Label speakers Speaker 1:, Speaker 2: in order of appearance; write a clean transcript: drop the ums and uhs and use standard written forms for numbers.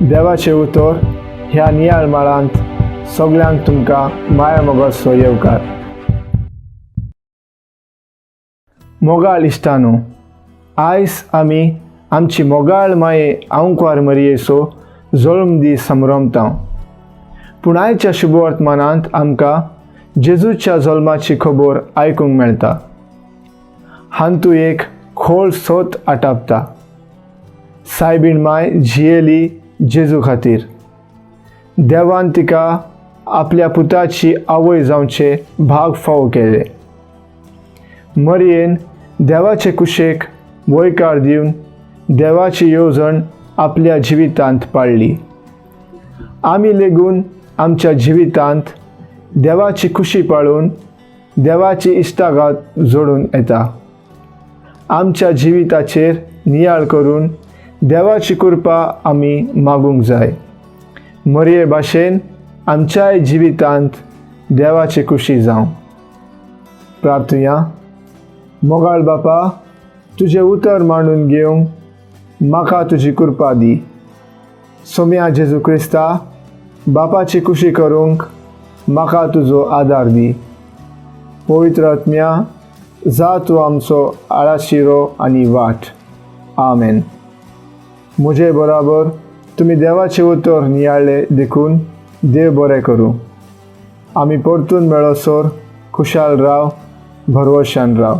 Speaker 1: देवाचे उतर ह्या नियाळ माळांत सगळ्यांक तुमकां माया मोगाचो येवकार. मोगाळ इश्टानो, आयज आमी आमची मोगाळ माये आंकवार मरयेचो जल्म दीस संभ्रमता. पूण आयच्या शुभ वर्तमानांत आमकां जेजूच्या जल्माची खबर आयकूंक मेळटा. हातूंत एक खोल सत आटापता. सायबीण माय जियेली जेजू खातीर. देवान तिका आपल्या पुताची आवय जावचे भाग फावो केले. मरयेन देवाचे कुशेक वयकार दिवन देवाची येवजण आपल्या जिवितांत पाळली. आमी लेगून आमच्या जिवितांत देवाची खुशी पाळून देवाची इश्टागात जोडून येता. आमच्या जिविताचेर नियाळ करून देवाची कृपा आमी मागूंक जाय. मरये भाशेन आमच्याय जिवितांत देवाची खुशी जावं. प्रार्थुया. मोगाळ बापा, तुझे उतर मांडून घेवंक म्हाका तुजी कृपा दी. सोम्या जेजू क्रिस्ता, बापाची खुशी करूंक म्हाका तुजो आदार दी. पवित्र आत्म्या, जा तूं आमचो आळाशिरो आनी वाट. आमेन. म्हजे बराबर तुमी देवाचे उतर नियाळ्ळे देखून देव बरें करूं. आमी परतून मेळोसर खुशाल राव, भरवशान राव.